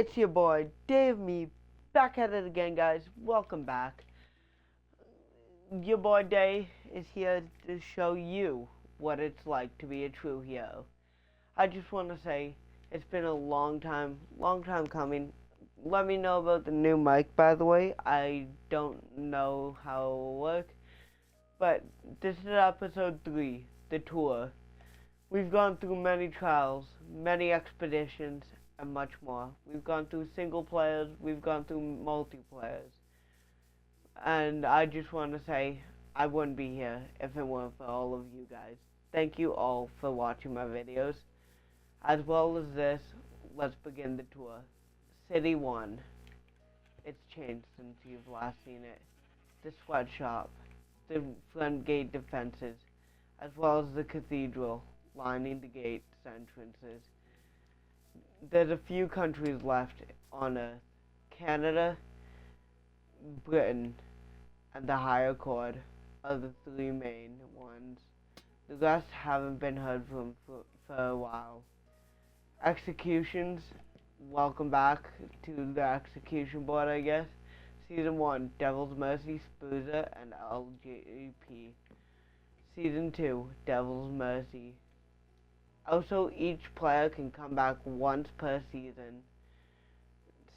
It's your boy, Dave Me, back at it again, guys. Welcome back. Your boy Dave is here to show you what it's like to be a true hero. I just want to say it's been a long time coming. Let me know about the new mic, by the way. I don't know how it will work, but this is episode 3, the tour. We've gone through many trials, many expeditions, and much more. We've gone through single players, we've gone through multiplayers. And I just want to say I wouldn't be here if it weren't for all of you guys. Thank you all for watching my videos. As well as this, let's begin the tour. City 1. It's changed since you've last seen it. The sweatshop, the front gate defenses, as well as the cathedral lining the gate's entrances. There's a few countries left on Earth. Canada, Britain, and the Higher Court are the three main ones. The rest haven't been heard from for a while. Executions, welcome back to the execution board, I guess. Season 1, Devil's Mercy, Spoozer, and LGP. Season 2, Devil's Mercy. Also, each player can come back once per season.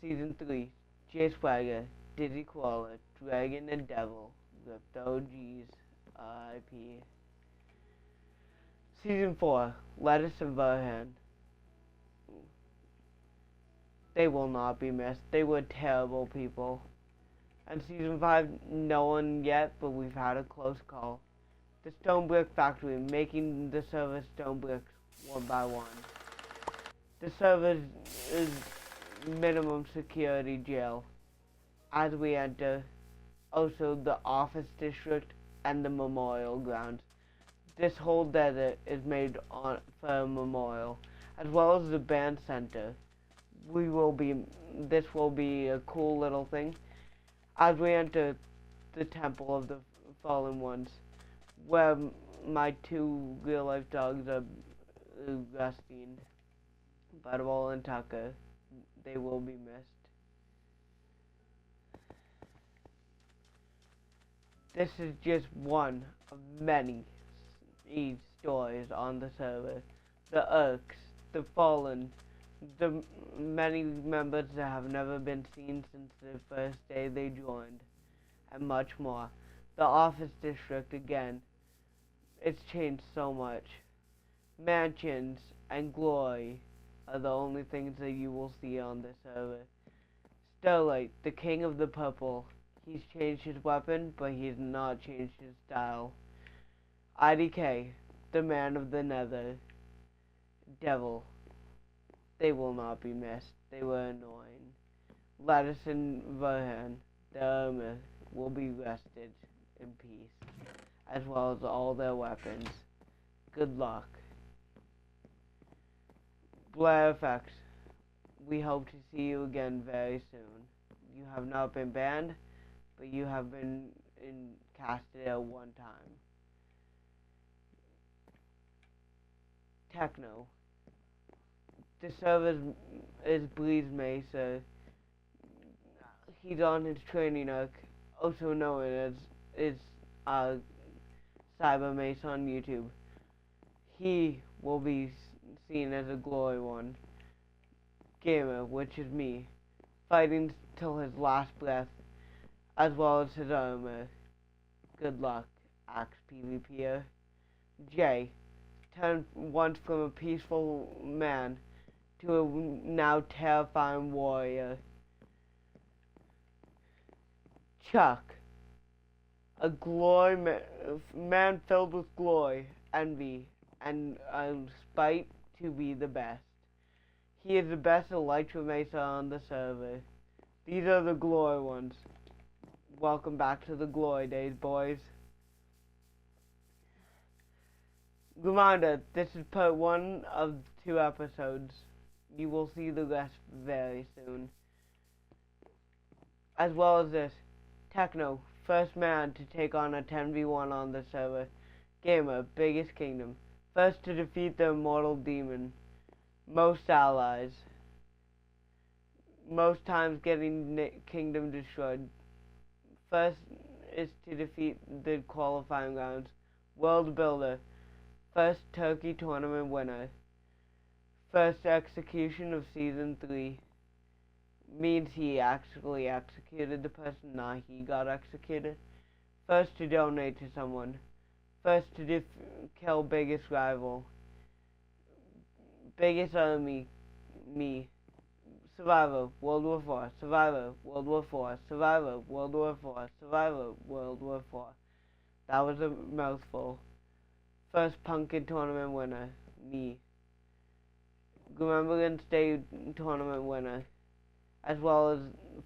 Season 3, Jay Swagger, Dizzy Koala, Dragon and Devil, Ripped OGs, RIP. Season 4, Lettuce and Verhan. They will not be missed. They were terrible people. And Season 5, no one yet, but we've had a close call. The Stone Brick Factory, making the server stone bricks one by one. The server is minimum security jail. As we enter, also the office district and the memorial grounds. This whole desert is made for a memorial, as well as the band center. This will be a cool little thing. As we enter the temple of the fallen ones, where my two real life dogs are resting, Butterball and Tucker. They will be missed. This is just one of many stories on the server. The Urks, the Fallen, the many members that have never been seen since the first day they joined, and much more. The Office District again. It's changed so much. Mansions and glory are the only things that you will see on this server. Starlight, the king of the purple. He's changed his weapon, but he's not changed his style. IDK, the man of the nether. Devil. They will not be missed. They were annoying. Lettuce and Verhan, the armor, will be rested in peace, as well as all their weapons. Good luck. Blair Effects, we hope to see you again very soon. You have not been banned, but you have been casted at one time. Techno, the server is Breeze Mesa. He's on his training arc, also known as Cyber Mace on YouTube. He will be seen as a glory one. Gamer, which is me, fighting till his last breath, as well as his armor. Good luck, Axe PvPer. Jay, turned once from a peaceful man to a now terrifying warrior. Chuck, a glory man filled with glory, envy, and spite to be the best. He is the best Elytra Mesa on the server. These are the glory ones. Welcome back to the glory days, boys. Reminder, this is part 1 of 2 episodes. You will see the rest very soon. As well as this, Techno, first man to take on a 10v1 on the server. Gamer, biggest kingdom, first to defeat the immortal demon. Most allies. most times getting kingdom destroyed. First is to defeat the qualifying rounds. World Builder. First Turkey tournament winner. First execution of season 3. Means he actually executed the person, not he got executed. First to donate to someone. First to kill biggest rival. Biggest enemy, me. Survivor, World War 4. Survivor, World War 4. Survivor, World War 4. Survivor, World War 4. That was a mouthful. First Pumpkin tournament winner, me. Remembrance Day tournament winner, as well as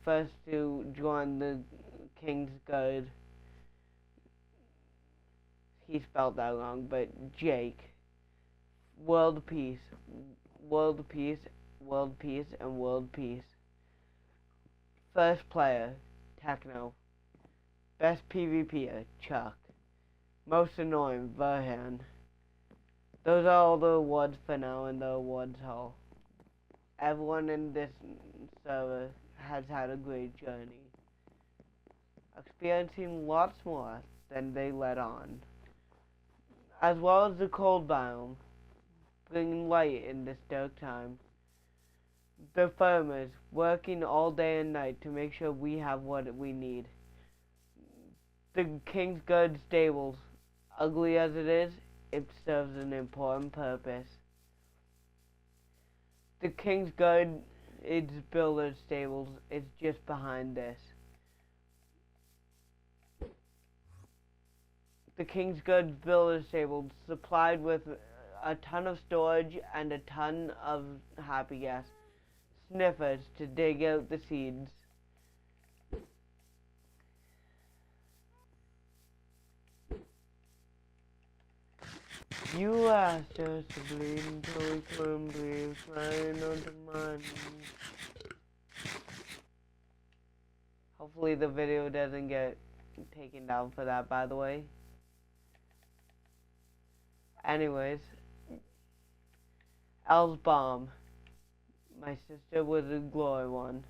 first to join the King's Guard. He spelled that wrong, but Jake. World Peace, World Peace, World Peace, and World Peace. First player, Techno. Best PvPer, Chuck. Most annoying, Verhan. Those are all the awards for now in the awards hall. Everyone in this server has had a great journey, experiencing lots more than they let on, as well as the cold biome, bringing light in this dark time. The farmers working all day and night to make sure we have what we need. The King's Guard stables, ugly as it is, it serves an important purpose. The King's Guard, its builder stables, is just behind this. The King's Guard builder stables supplied with a ton of storage and a ton of happy gas sniffers to dig out the seeds. You asked us to bleed until we couldn't breathe, flying onto mine. Hopefully the video doesn't get taken down for that, by the way. Anyways, Elle's bomb. My sister was a glory one.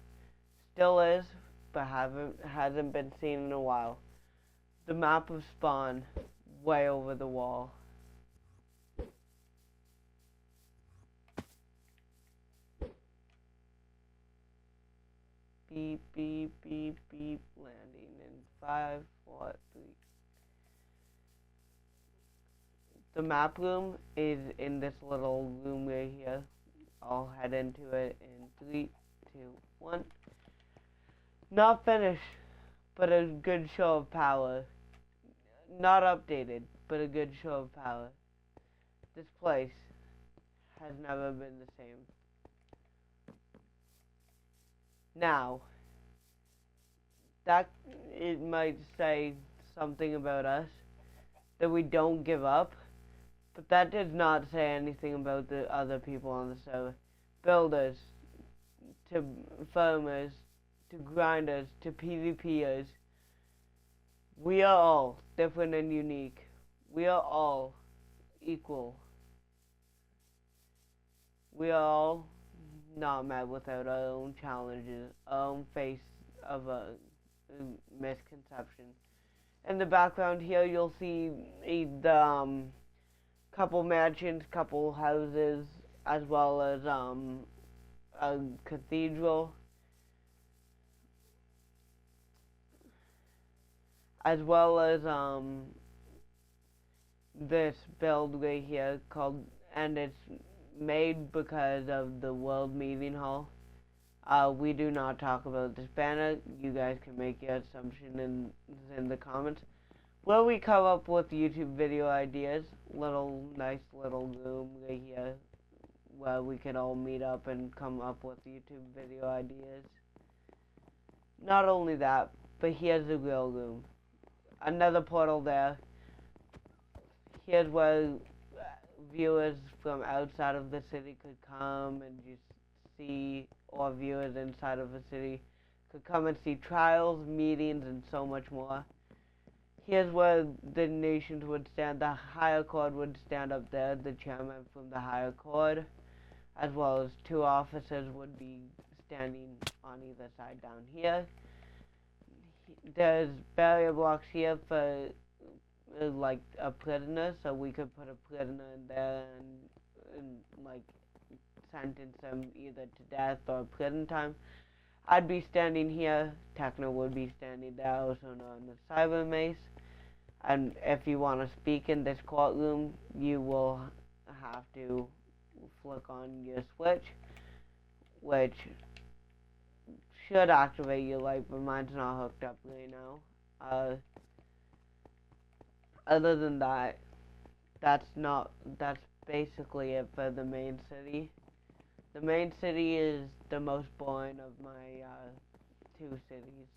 Still is, but hasn't been seen in a while. The map of Spawn, way over the wall. Beep, beep, beep, beep, landing in 5, 4, 3. The map room is in this little room right here. I'll head into it in 3, 2, 1. Not finished, but a good show of power. Not updated, but a good show of power. This place has never been the same. Now, that it might say something about us, that we don't give up, but that does not say anything about the other people on the server. Builders, to farmers, to grinders, to PvPers. We are all different and unique. We are all equal. We are all not met without our own challenges, our own face of a misconception. In the background here, you'll see the couple mansions, couple houses, as well as a cathedral, as well as this build right here called, and it's made because of the World Meeting Hall. We do not talk about this banner. You guys can make your assumption in the comments. Where we come up with YouTube video ideas, nice little room right here where we can all meet up and come up with YouTube video ideas. Not only that, but here's the real room. Another portal there. Here's where viewers from outside of the city could come and just see, or viewers inside of the city could come and see trials, meetings, and so much more. Here's where the nations would stand. The higher court would stand up there, the chairman from the higher court, as well as 2 officers would be standing on either side down here. There's barrier blocks here for like a prisoner, so we could put a prisoner in there and like sentence them either to death or prison time. I'd be standing here, Techno would be standing there, also known as Cyber Mace. And if you want to speak in this courtroom, you will have to flick on your switch, which should activate your light, but mine's not hooked up right now. Other than that, that's basically it for the main city. The main city is the most boring of my two cities.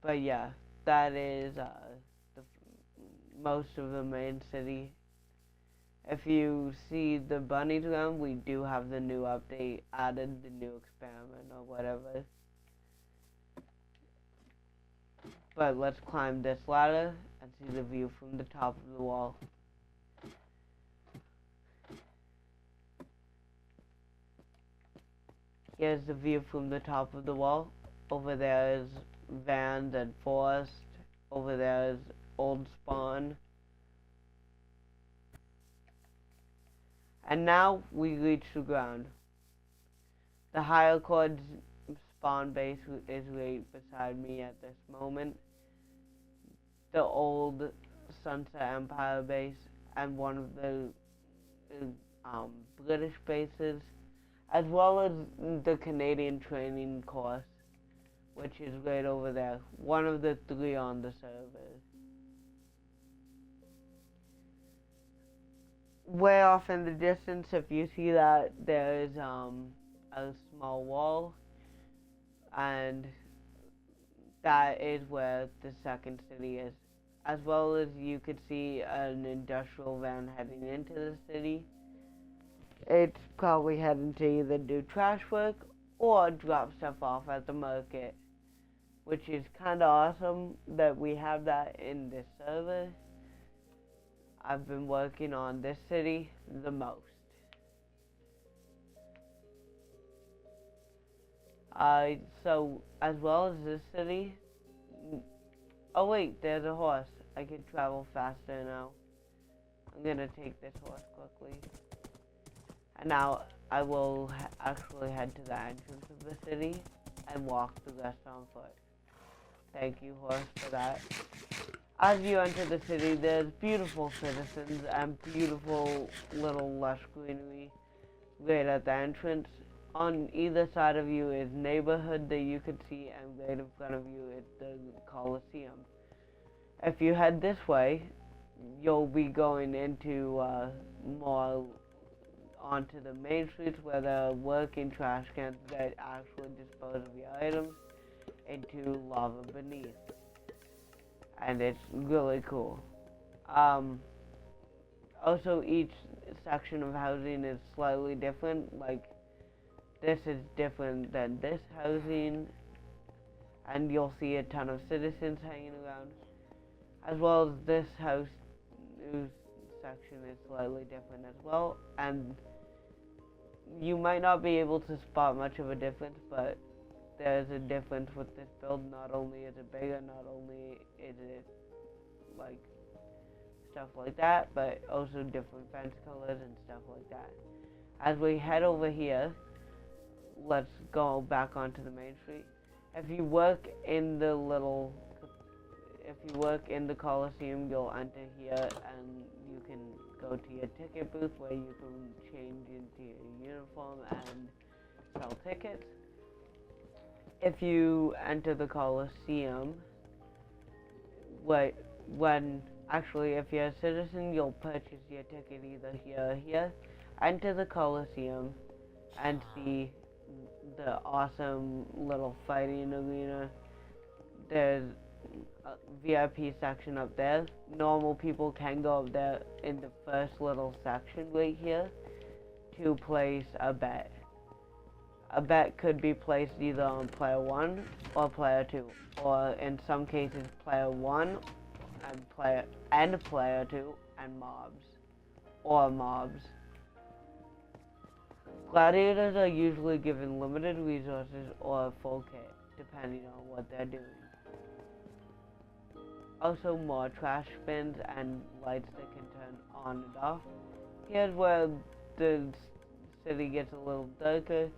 But yeah, that is most of the main city. If you see the bunny drum, we do have the new update added, the new experiment or whatever. But let's climb this ladder and see the view from the top of the wall. Here's the view from the top of the wall. Over there is Vans and Forest. Over there is Old Spawn. And now we reach the ground. The Higher Chord's spawn base is right beside me at this moment. The old Sunset Empire base and one of the British bases, as well as the Canadian training course, which is right over there. One of the 3 on the server. Way off in the distance, if you see that, there's a small wall, and that is where the second city is. As well as you could see an industrial van heading into the city. It's probably heading to either do trash work or drop stuff off at the market, which is kind of awesome that we have that in this server. I've been working on this city the most. So as well as this city. Oh wait, there's a horse. I can travel faster now. I'm gonna take this horse quickly. And now I will actually head to the entrance of the city and walk the rest on foot. Thank you, horse, for that. As you enter the city, there's beautiful citizens and beautiful little lush greenery right at the entrance. On either side of you is neighborhood that you could see, and right in front of you is the Coliseum. If you head this way, you'll be going into more onto the main streets where there are working trash cans that actually dispose of your items into lava beneath. And it's really cool. Also, each section of housing is slightly different. Like, this is different than this housing, and you'll see a ton of citizens hanging around. As well as this house section is slightly different as well, and you might not be able to spot much of a difference, but there's a difference with this build. Not only is it bigger, not only is it like stuff like that, but also different fence colors and stuff like that. As we head over here, let's go back onto the main street. If you work in the Coliseum, you'll enter here and you can go to your ticket booth where you can change into your uniform and sell tickets. If you enter the Coliseum, if you're a citizen, you'll purchase your ticket either here or here. Enter the Coliseum and see the awesome little fighting arena. There's a VIP section up there. Normal people can go up there in the first little section right here to place a bet. A bet could be placed either on player 1 or player 2, or in some cases player 1 and player 2 and mobs. Gladiators are usually given limited resources or a full kit, depending on what they're doing. Also, more trash bins and lights that can turn on and off. Here's where the city gets a little darker,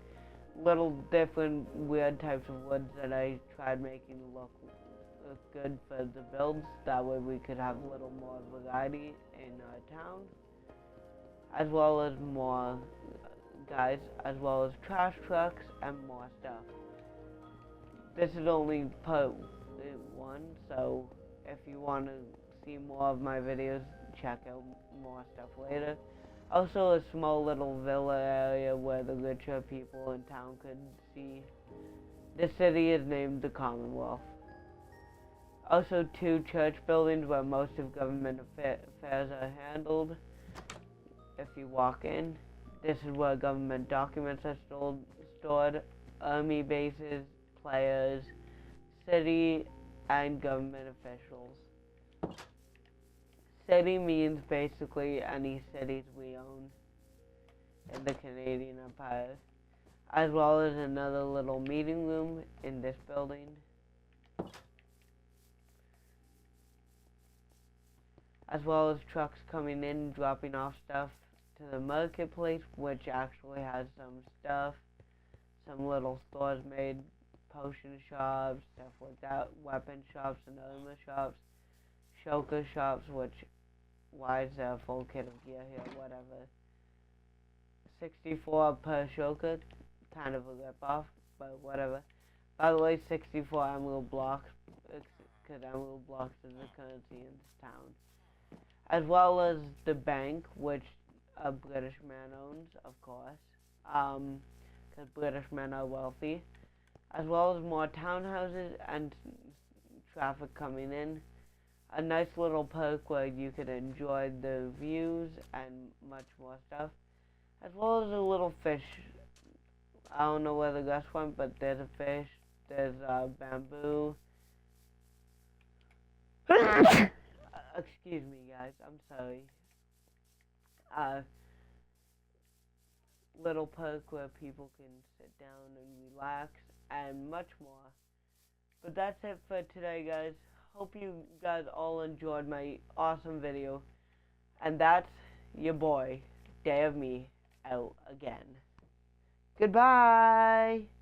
little different weird types of woods that I tried making look good for the builds. That way we could have a little more variety in our town, as well as more guys, as well as trash trucks and more stuff. This is only part 1, so if you want to see more of my videos, check out more stuff later. Also, a small little villa area where the richer people in town could see. The city is named the Commonwealth. Also, 2 church buildings where most of government affairs are handled. If you walk in, this is where government documents are stored, army bases, players, city, and government officials. City means basically any cities we own in the Canadian Empire, as well as another little meeting room in this building. As well as trucks coming in, dropping off stuff to the marketplace, which actually has some stuff, some little stores made, potion shops, stuff like that, weapon shops and armor shops, shulker shops, which, why is there a full kit of gear here, whatever. 64 per shulker, kind of a rip-off, but whatever. By the way, 64 emerald blocks, because emerald blocks is the currency in this town. As well as the bank, which a British man owns, of course, because British men are wealthy, as well as more townhouses and traffic coming in. A nice little park where you could enjoy the views and much more stuff, as well as a little fish. I don't know where the rest went, but there's a fish, there's bamboo. Excuse me, guys, I'm sorry. Little park where people can sit down and relax, and much more. But that's it for today, guys. Hope you guys all enjoyed my awesome video. And that's your boy, Day of Me, out again. Goodbye!